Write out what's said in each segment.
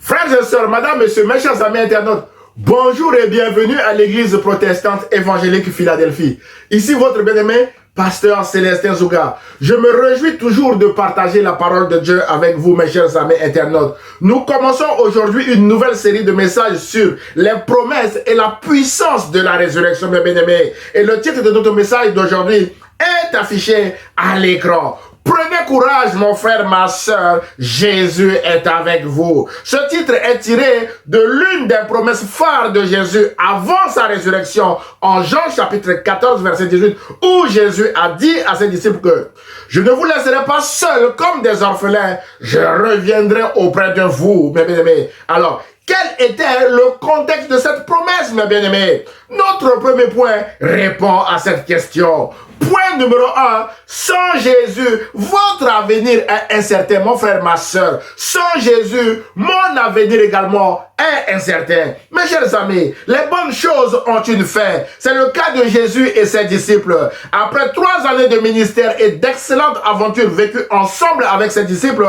Frères et sœurs, madame, messieurs, mes chers amis internautes, bonjour et bienvenue à l'église protestante évangélique Philadelphie. Ici votre bien-aimé, pasteur Célestin Zouga. Je me réjouis toujours de partager la parole de Dieu avec vous, mes chers amis internautes. Nous commençons aujourd'hui une nouvelle série de messages sur les promesses et la puissance de la résurrection, mes bien-aimés. Et le titre de notre message d'aujourd'hui est affiché à l'écran. Prenez courage, mon frère, ma soeur, Jésus est avec vous. Ce titre est tiré de l'une des promesses phares de Jésus avant sa résurrection, en Jean chapitre 14, verset 18, où Jésus a dit à ses disciples que « Je ne vous laisserai pas seuls comme des orphelins, je reviendrai auprès de vous, mes bien-aimés. » Alors, quel était le contexte de cette promesse, mes bien-aimés? Notre premier point répond à cette question. Point numéro 1, sans Jésus, votre avenir est incertain, mon frère, ma soeur. Sans Jésus, mon avenir également est incertain. Mes chers amis, les bonnes choses ont une fin. C'est le cas de Jésus et ses disciples. Après 3 années de ministère et d'excellentes aventures vécues ensemble avec ses disciples,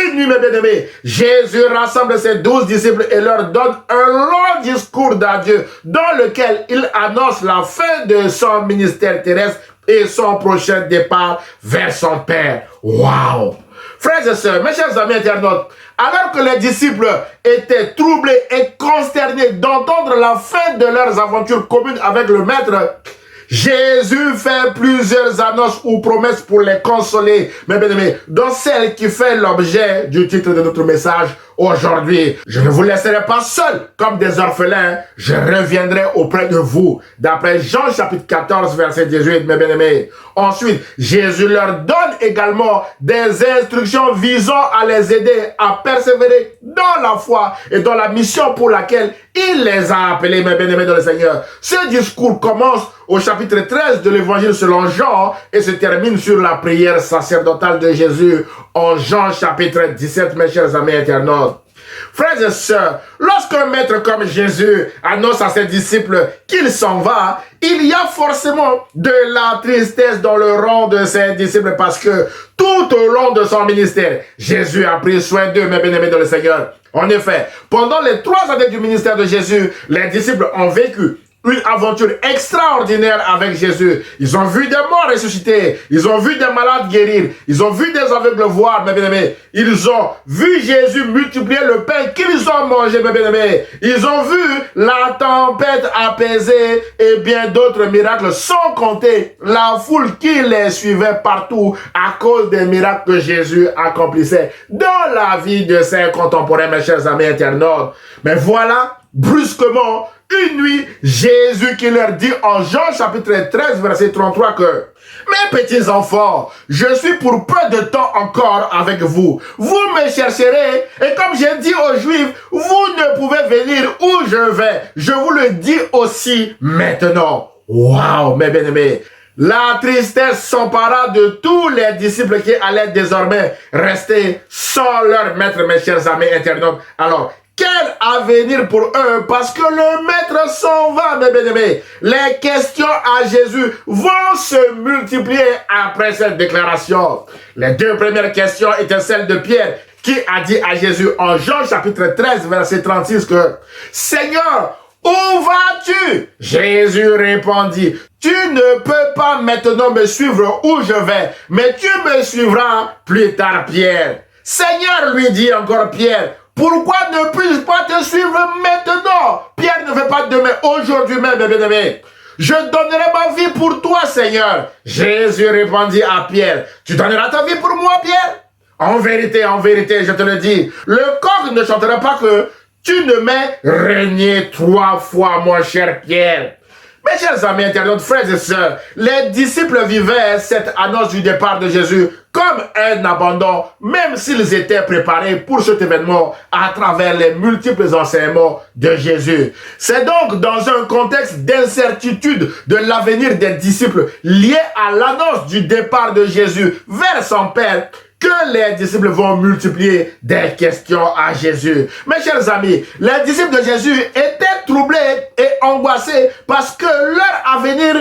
une nuit, mes bien-aimés, Jésus rassemble ses 12 disciples et leur donne un long discours d'adieu dans lequel il annonce la fin de son ministère terrestre et son prochain départ vers son Père. Waouh! Frères et sœurs, mes chers amis internautes, alors que les disciples étaient troublés et consternés d'entendre la fin de leurs aventures communes avec le Maître, Jésus fait plusieurs annonces ou promesses pour les consoler, mes bien-aimés, dont celle qui fait l'objet du titre de notre message aujourd'hui. Je ne vous laisserai pas seuls comme des orphelins, je reviendrai auprès de vous. D'après Jean chapitre 14, verset 18, mes bien-aimés. Ensuite, Jésus leur donne également des instructions visant à les aider à persévérer dans la foi et dans la mission pour laquelle il les a appelés, mes bien-aimés dans le Seigneur. Ce discours commence au chapitre 13 de l'évangile selon Jean et se termine sur la prière sacerdotale de Jésus en Jean chapitre 17, mes chers amis internautes. Frères et sœurs, lorsqu'un maître comme Jésus annonce à ses disciples qu'il s'en va, il y a forcément de la tristesse dans le rang de ses disciples parce que tout au long de son ministère, Jésus a pris soin d'eux, mes bien-aimés dans le Seigneur. En effet, pendant les 3 années du ministère de Jésus, les disciples ont vécu une aventure extraordinaire avec Jésus. Ils ont vu des morts ressusciter. Ils ont vu des malades guérir. Ils ont vu des aveugles voir, mes bien-aimés. Ils ont vu Jésus multiplier le pain qu'ils ont mangé, mes bien-aimés. Ils ont vu la tempête apaisée et bien d'autres miracles, sans compter la foule qui les suivait partout à cause des miracles que Jésus accomplissait dans la vie de ses contemporains, mes chers amis internautes. Mais voilà, brusquement, une nuit, Jésus qui leur dit en Jean chapitre 13, verset 33 que « Mes petits enfants, je suis pour peu de temps encore avec vous. Vous me chercherez et comme j'ai dit aux Juifs, vous ne pouvez venir où je vais. Je vous le dis aussi maintenant. » Waouh, mes bien-aimés! La tristesse s'empara de tous les disciples qui allaient désormais rester sans leur maître, mes chers amis internautes. Alors, quel avenir pour eux parce que le maître s'en va, mes bien-aimés. Les questions à Jésus vont se multiplier après cette déclaration. Les 2 premières questions étaient celles de Pierre qui a dit à Jésus en Jean chapitre 13, verset 36 que « Seigneur, où vas-tu » Jésus répondit « Tu ne peux pas maintenant me suivre où je vais, mais tu me suivras plus tard, Pierre. » Seigneur, lui dit encore Pierre, pourquoi ne puis-je pas te suivre maintenant? Pierre ne veut pas demain, aujourd'hui même, mes bien-aimés. Je donnerai ma vie pour toi, Seigneur. Jésus répondit à Pierre, tu donneras ta vie pour moi, Pierre? En vérité, je te le dis, le coq ne chantera pas que tu ne m'aies régné 3 fois, mon cher Pierre. Mes chers amis internautes, frères et sœurs, les disciples vivaient cette annonce du départ de Jésus comme un abandon, même s'ils étaient préparés pour cet événement à travers les multiples enseignements de Jésus. C'est donc dans un contexte d'incertitude de l'avenir des disciples lié à l'annonce du départ de Jésus vers son Père que les disciples vont multiplier des questions à Jésus. Mes chers amis, les disciples de Jésus étaient troublés et angoissés parce que leur avenir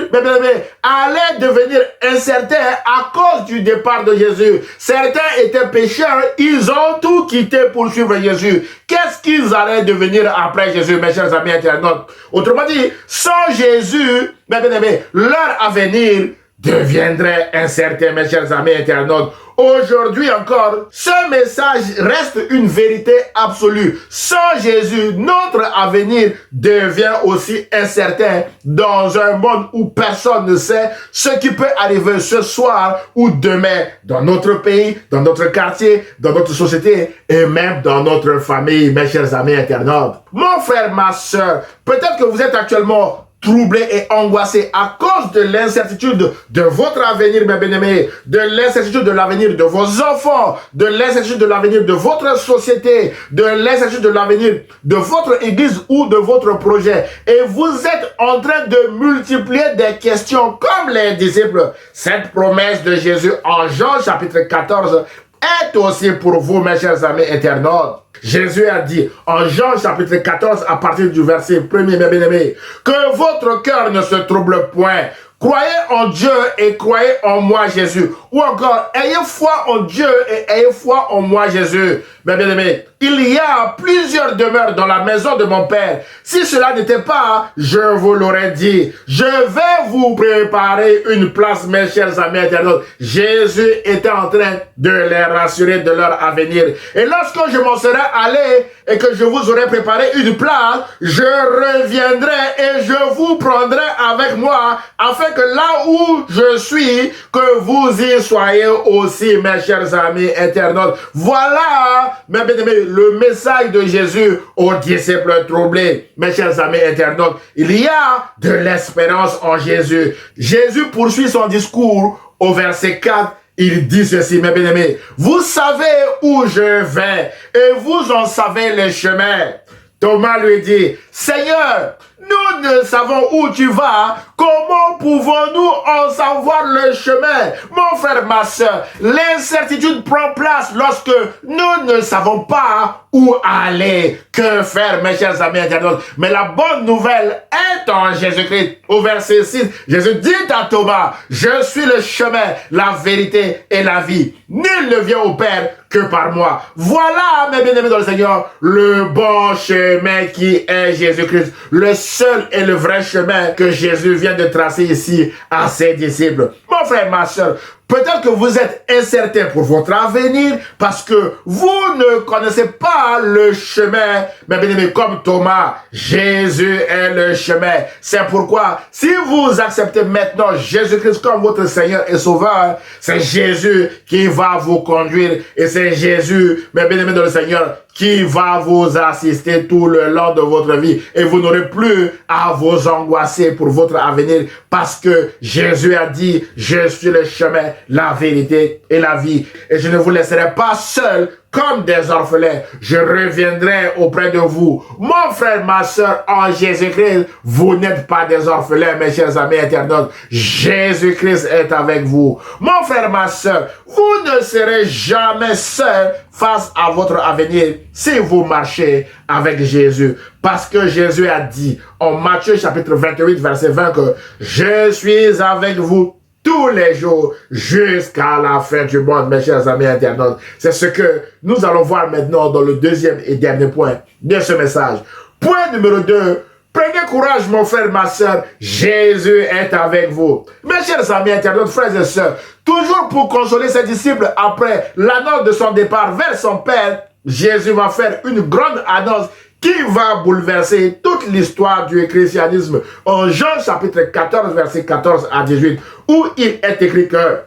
allait devenir incertain à cause du départ de Jésus. Certains étaient pécheurs, ils ont tout quitté pour suivre Jésus. Qu'est-ce qu'ils allaient devenir après Jésus, mes chers amis internautes? Autrement dit, sans Jésus, mes bien-aimés, leur avenir deviendrait incertain, mes chers amis internautes. Aujourd'hui encore, ce message reste une vérité absolue. Sans Jésus, notre avenir devient aussi incertain dans un monde où personne ne sait ce qui peut arriver ce soir ou demain dans notre pays, dans notre quartier, dans notre société et même dans notre famille, mes chers amis internautes. Mon frère, ma soeur, peut-être que vous êtes actuellement troublé et angoissé à cause de l'incertitude de votre avenir, mes bien-aimés, de l'incertitude de l'avenir de vos enfants, de l'incertitude de l'avenir de votre société, de l'incertitude de l'avenir de votre église ou de votre projet. Et vous êtes en train de multiplier des questions comme les disciples. Cette promesse de Jésus en Jean chapitre 14 est aussi pour vous, mes chers amis internautes. Jésus a dit en Jean chapitre 14 à partir du verset 1er, mes bien-aimés, que votre cœur ne se trouble point. Croyez en Dieu et croyez en moi, Jésus. Ou encore, ayez foi en Dieu et ayez foi en moi, Jésus. Mes bien-aimés, il y a plusieurs demeures dans la maison de mon Père. Si cela n'était pas, je vous l'aurais dit. Je vais vous préparer une place, mes chers amis internautes. Jésus était en train de les rassurer de leur avenir. Et lorsque je m'en serai allé et que je vous aurai préparé une place, je reviendrai et je vous prendrai avec moi afin que là où je suis, que vous y soyez aussi, mes chers amis internautes. Voilà, mes bien-aimés, le message de Jésus aux disciples troublés. Mes chers amis internautes, il y a de l'espérance en Jésus. Jésus poursuit son discours au verset 4. Il dit ceci, mes bien-aimés, vous savez où je vais et vous en savez les chemins. Thomas lui dit, Seigneur, nous ne savons où tu vas, comment pouvons-nous en savoir le chemin? Mon frère, ma soeur, l'incertitude prend place lorsque nous ne savons pas où aller. Que faire, mes chers amis internautes? Mais la bonne nouvelle est en Jésus-Christ. Au verset 6, Jésus dit à Thomas, je suis le chemin, la vérité et la vie. Nul ne vient au Père que par moi. Voilà, mes bien-aimés dans le Seigneur, le bon chemin qui est Jésus-Christ. Le seul et le vrai chemin que Jésus vient de tracer ici à ses disciples. Mon frère, ma soeur, peut-être que vous êtes incertain pour votre avenir parce que vous ne connaissez pas le chemin. Mais bien aimé, comme Thomas, Jésus est le chemin. C'est pourquoi, si vous acceptez maintenant Jésus-Christ comme votre Seigneur et Sauveur, c'est Jésus qui va vous conduire et c'est Jésus, mes bien-aimés dans le Seigneur, qui va vous assister tout le long de votre vie et vous n'aurez plus à vous angoisser pour votre avenir parce que Jésus a dit, je suis le chemin, la vérité et la vie et je ne vous laisserai pas seul comme des orphelins. Je reviendrai auprès de vous. Mon frère, ma soeur, en Jésus-Christ, vous n'êtes pas des orphelins, mes chers amis internautes. Jésus-Christ est avec vous. Mon frère, ma soeur, vous ne serez jamais seul face à votre avenir si vous marchez avec Jésus. Parce que Jésus a dit en Matthieu chapitre 28, verset 20 que je suis avec vous tous les jours jusqu'à la fin du monde, mes chers amis internautes. C'est ce que nous allons voir maintenant dans le deuxième et dernier point de ce message. Point numéro 2. Prenez courage, mon frère, ma soeur. Jésus est avec vous. Mes chers amis internautes, frères et sœurs, toujours pour consoler ses disciples après l'annonce de son départ vers son Père, Jésus va faire une grande annonce qui va bouleverser toute l'histoire du christianisme. En Jean chapitre 14, verset 14 à 18, où il est écrit que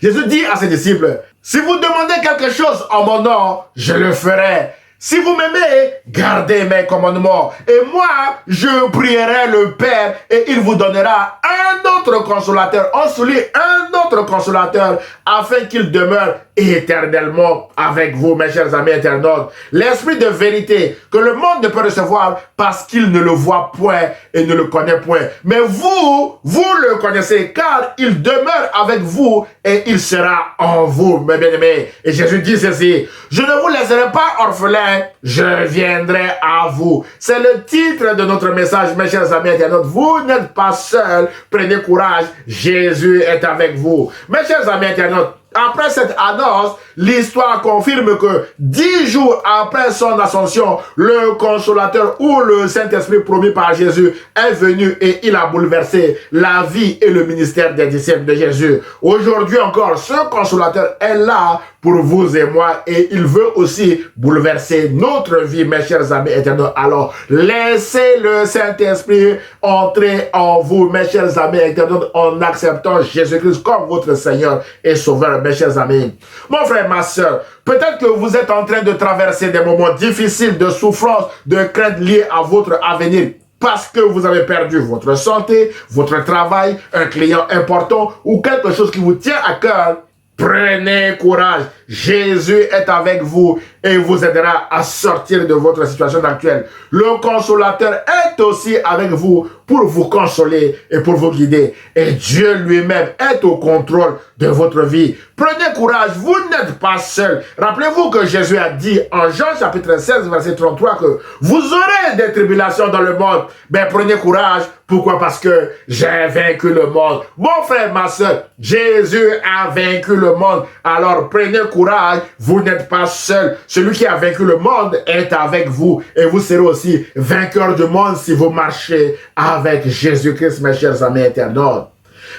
Jésus dit à ses disciples, si vous demandez quelque chose en mon nom, je le ferai. Si vous m'aimez, gardez mes commandements. Et moi, je prierai le Père et il vous donnera un autre consolateur. On souligne un autre consolateur afin qu'il demeure éternellement avec vous, mes chers amis internautes. L'esprit de vérité que le monde ne peut recevoir parce qu'il ne le voit point et ne le connaît point. Mais vous le connaissez car il demeure avec vous et il sera en vous, mes bien-aimés. Et Jésus dit ceci, je ne vous laisserai pas orphelins, je viendrai à vous. C'est le titre de notre message, mes chers amis internautes. Vous n'êtes pas seuls, prenez courage, Jésus est avec vous. Mes chers amis internautes, Après cette annonce, l'histoire confirme que 10 jours après son ascension, le consolateur ou le Saint-Esprit promis par Jésus est venu et il a bouleversé la vie et le ministère des disciples de Jésus. Aujourd'hui encore, ce consolateur est là pour vous et moi et il veut aussi bouleverser notre vie, mes chers amis éternels. Alors, laissez le Saint-Esprit entrer en vous, mes chers amis éternels, en acceptant Jésus-Christ comme votre Seigneur et Sauveur, mes chers amis. Mon frère, ma soeur, peut-être que vous êtes en train de traverser des moments difficiles de souffrance, de crainte liées à votre avenir. Parce que vous avez perdu votre santé, votre travail, un client important ou quelque chose qui vous tient à cœur. Prenez courage, Jésus est avec vous et vous aidera à sortir de votre situation actuelle. Le consolateur est aussi avec vous pour vous consoler et pour vous guider. Et Dieu lui-même est au contrôle de votre vie. Prenez courage, vous n'êtes pas seul. Rappelez-vous que Jésus a dit en Jean chapitre 16, verset 33 que vous aurez des tribulations dans le monde. Mais prenez courage. Pourquoi? Parce que j'ai vaincu le monde. Mon frère, ma soeur, Jésus a vaincu le monde. Alors prenez courage, vous n'êtes pas seul. Celui qui a vaincu le monde est avec vous. Et vous serez aussi vainqueur du monde si vous marchez avec Jésus-Christ, mes chers amis internautes.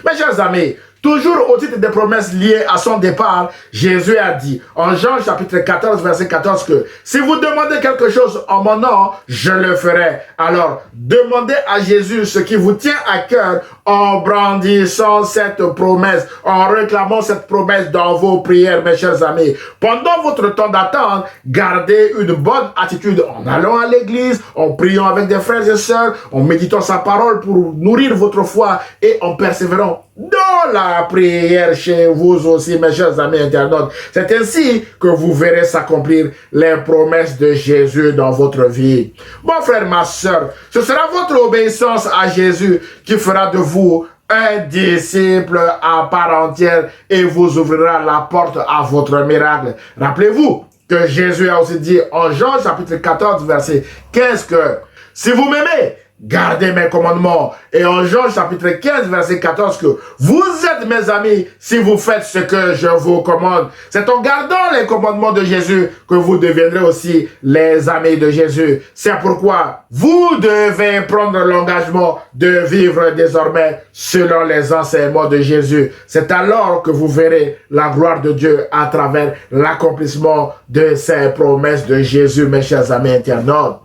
Mes chers amis, toujours au titre des promesses liées à son départ, Jésus a dit en Jean chapitre 14, verset 14 que si vous demandez quelque chose en mon nom, je le ferai. Alors, demandez à Jésus ce qui vous tient à cœur en brandissant cette promesse, en réclamant cette promesse dans vos prières, mes chers amis. Pendant votre temps d'attente, gardez une bonne attitude en allant à l'église, en priant avec des frères et sœurs, en méditant sa parole pour nourrir votre foi et en persévérant dans la prière chez vous aussi, mes chers amis internautes. C'est ainsi que vous verrez s'accomplir les promesses de Jésus dans votre vie. Mon frère, ma soeur, ce sera votre obéissance à Jésus qui fera de vous un disciple à part entière et vous ouvrira la porte à votre miracle. Rappelez-vous que Jésus a aussi dit en Jean chapitre 14, verset 15 que si vous m'aimez, gardez mes commandements. Et en Jean chapitre 15, verset 14, que vous êtes mes amis si vous faites ce que je vous commande. C'est en gardant les commandements de Jésus que vous deviendrez aussi les amis de Jésus. C'est pourquoi vous devez prendre l'engagement de vivre désormais selon les enseignements de Jésus. C'est alors que vous verrez la gloire de Dieu à travers l'accomplissement de ces promesses de Jésus, mes chers amis internautes.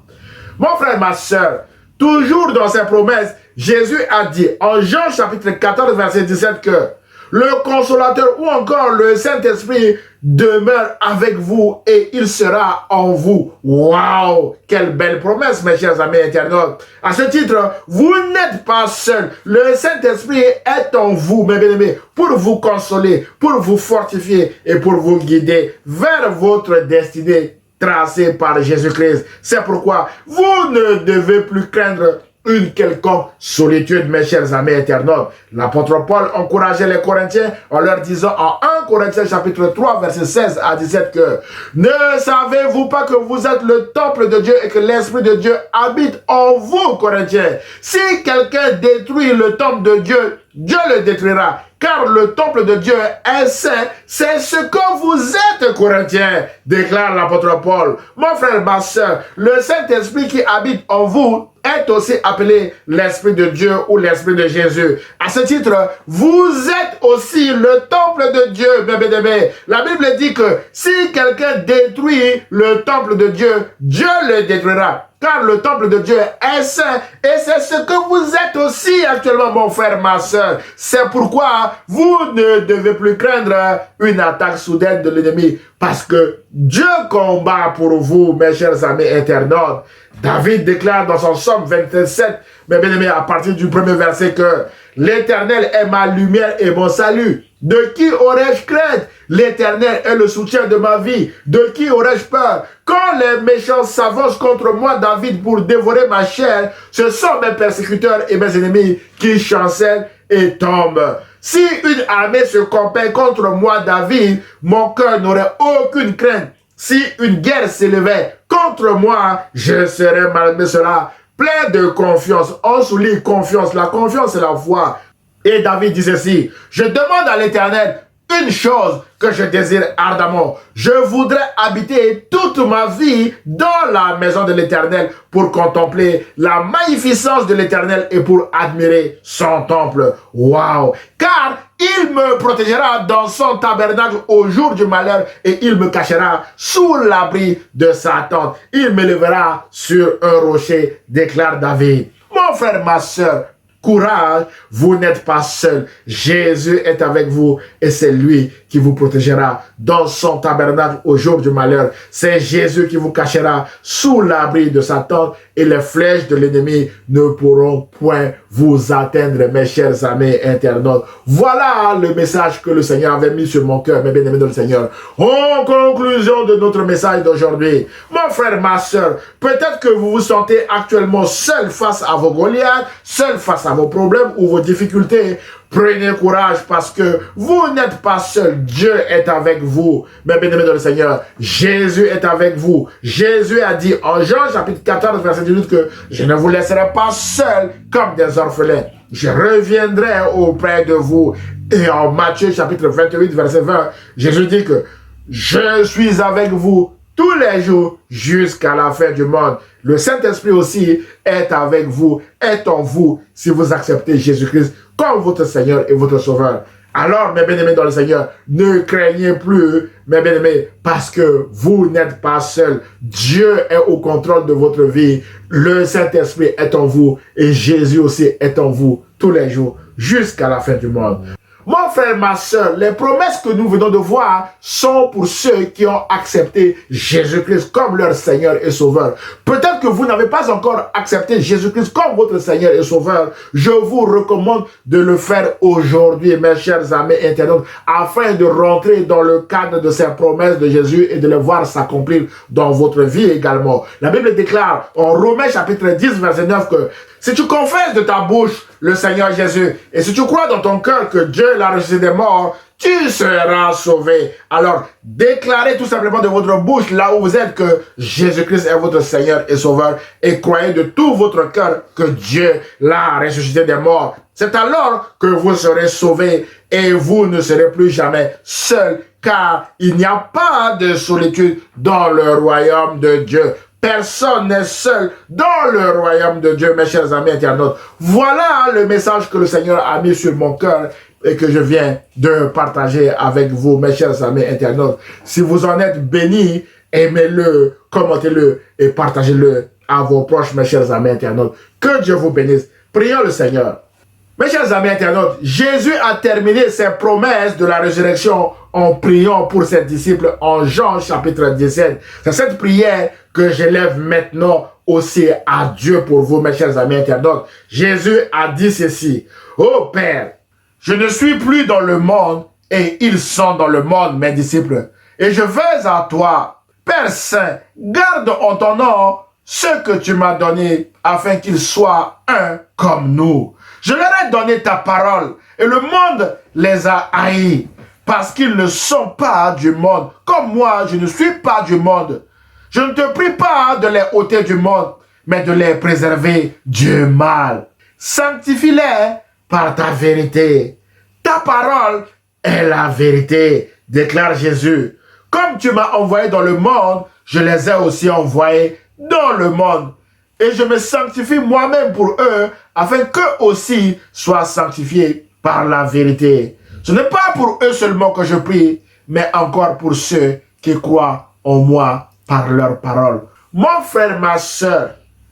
Mon frère, ma soeur, toujours dans ses promesses, Jésus a dit en Jean chapitre 14, verset 17 que le consolateur ou encore le Saint-Esprit demeure avec vous et il sera en vous. Waouh! Quelle belle promesse, mes chers amis internautes. À ce titre, vous n'êtes pas seuls. Le Saint-Esprit est en vous, mes bien-aimés, pour vous consoler, pour vous fortifier et pour vous guider vers votre destinée tracé par Jésus-Christ. C'est pourquoi vous ne devez plus craindre une quelconque solitude, mes chers amis internautes. L'apôtre Paul encourageait les Corinthiens en leur disant en 1 Corinthiens chapitre 3 verset 16 à 17 que ne savez-vous pas que vous êtes le temple de Dieu et que l'Esprit de Dieu habite en vous, Corinthiens. Si quelqu'un détruit le temple de Dieu, Dieu le détruira. Car le temple de Dieu est saint, c'est ce que vous êtes, Corinthiens, déclare l'apôtre Paul. Mon frère, ma soeur, le Saint-Esprit qui habite en vous est aussi appelé l'Esprit de Dieu ou l'Esprit de Jésus. À ce titre, vous êtes aussi le temple de Dieu, bébé. La Bible dit que si quelqu'un détruit le temple de Dieu, Dieu le détruira. Car le temple de Dieu est saint et c'est ce que vous êtes aussi actuellement, mon frère, ma soeur. C'est pourquoi vous ne devez plus craindre une attaque soudaine de l'ennemi parce que Dieu combat pour vous, mes chers amis internautes. David déclare dans son psaume 27, mes bien-aimés, à partir du premier verset que l'Éternel est ma lumière et mon salut. De qui aurais-je crainte? L'Éternel est le soutien de ma vie. De qui aurais-je peur? Quand les méchants s'avancent contre moi, David, pour dévorer ma chair, ce sont mes persécuteurs et mes ennemis qui chancellent et tombent. Si une armée se compait contre moi, David, mon cœur n'aurait aucune crainte. Si une guerre s'élevait contre moi, je serais malgré cela plein de confiance. On souligne confiance. La confiance, c'est la foi. Et David dit ceci, je demande à l'Éternel, une chose que je désire ardemment. Je voudrais habiter toute ma vie dans la maison de l'Éternel pour contempler la magnificence de l'Éternel et pour admirer son temple. Waouh! Car il me protégera dans son tabernacle au jour du malheur et il me cachera sous l'abri de sa tente. Il m'élèvera sur un rocher, déclare David. Mon frère, ma soeur, courage, vous n'êtes pas seul. Jésus est avec vous et c'est lui qui vous protégera dans son tabernacle au jour du malheur. C'est Jésus qui vous cachera sous l'abri de sa tente et les flèches de l'ennemi ne pourront point vous atteindre, mes chers amis internautes. Voilà le message que le Seigneur avait mis sur mon cœur, mes bien-aimés dans le Seigneur. En conclusion de notre message d'aujourd'hui, mon frère, ma soeur, peut-être que vous vous sentez actuellement seul face à vos Goliaths, seul face à vos problèmes ou vos difficultés. Prenez courage parce que vous n'êtes pas seul. Dieu est avec vous. Mes bien-aimés dans le Seigneur, Jésus est avec vous. Jésus a dit en Jean chapitre 14 verset 18 que je ne vous laisserai pas seul comme des orphelins. Je reviendrai auprès de vous. Et en Matthieu chapitre 28 verset 20, Jésus dit que je suis avec vous tous les jours jusqu'à la fin du monde. Le Saint-Esprit aussi est avec vous, est en vous, si vous acceptez Jésus-Christ comme votre Seigneur et votre Sauveur. Alors, mes bien-aimés dans le Seigneur, ne craignez plus, mes bien-aimés, parce que vous n'êtes pas seuls. Dieu est au contrôle de votre vie. Le Saint-Esprit est en vous et Jésus aussi est en vous tous les jours jusqu'à la fin du monde. Mon frère, ma soeur, les promesses que nous venons de voir sont pour ceux qui ont accepté Jésus-Christ comme leur Seigneur et Sauveur. Peut-être que vous n'avez pas encore accepté Jésus-Christ comme votre Seigneur et Sauveur. Je vous recommande de le faire aujourd'hui, mes chers amis internautes, afin de rentrer dans le cadre de ces promesses de Jésus et de les voir s'accomplir dans votre vie également. La Bible déclare en Romains chapitre 10, verset 9 que si tu confesses de ta bouche le Seigneur Jésus, et si tu crois dans ton cœur que Dieu l'a ressuscité des morts, tu seras sauvé. Alors, déclarez tout simplement de votre bouche, là où vous êtes, que Jésus-Christ est votre Seigneur et Sauveur, et croyez de tout votre cœur que Dieu l'a ressuscité des morts. C'est alors que vous serez sauvés, et vous ne serez plus jamais seuls, car il n'y a pas de solitude dans le royaume de Dieu. Personne n'est seul dans le royaume de Dieu, mes chers amis internautes. Voilà le message que le Seigneur a mis sur mon cœur et que je viens de partager avec vous, mes chers amis internautes. Si vous en êtes bénis, aimez-le, commentez-le et partagez-le à vos proches, mes chers amis internautes. Que Dieu vous bénisse. Prions le Seigneur. Mes chers amis internautes, Jésus a terminé ses promesses de la résurrection en priant pour ses disciples en Jean chapitre 17. C'est cette prière que j'élève maintenant aussi à Dieu pour vous, mes chers amis internautes. Jésus a dit ceci: ô Père, je ne suis plus dans le monde et ils sont dans le monde, mes disciples. Et je vais à toi. Père Saint, garde en ton nom ce que tu m'as donné afin qu'ils soient un comme nous. Je leur ai donné ta parole et le monde les a haïs parce qu'ils ne sont pas du monde. Comme moi, je ne suis pas du monde. Je ne te prie pas de les ôter du monde, mais de les préserver du mal. Sanctifie-les par ta vérité. Ta parole est la vérité, déclare Jésus. Comme tu m'as envoyé dans le monde, je les ai aussi envoyés dans le monde. Et je me sanctifie moi-même pour eux, afin qu'eux aussi soient sanctifiés par la vérité. Ce n'est pas pour eux seulement que je prie, mais encore pour ceux qui croient en moi par leurs paroles. Mon frère, ma soeur,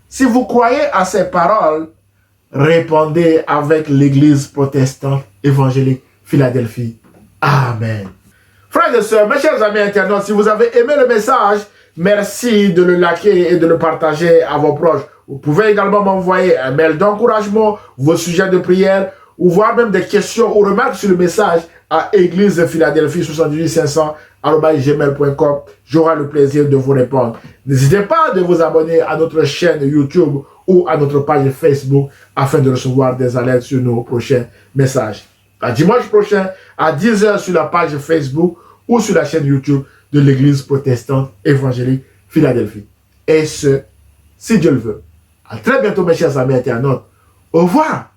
si vous croyez à ces paroles, répondez avec l'Église protestante évangélique Philadelphie. Amen. Frères et sœurs, mes chers amis internautes, si vous avez aimé le message, merci de le liker et de le partager à vos proches. Vous pouvez également m'envoyer un mail d'encouragement, vos sujets de prière, ou voire même des questions ou remarques sur le message à Église Philadelphie 785@gmail.com. J'aurai le plaisir de vous répondre. N'hésitez pas de vous abonner à notre chaîne YouTube ou à notre page Facebook afin de recevoir des alertes sur nos prochains messages. À dimanche prochain à 10 h sur la page Facebook ou sur la chaîne YouTube de l'Église protestante évangélique Philadelphie. Et ce, si Dieu le veut. À très bientôt, mes chers amis internautes. Au revoir.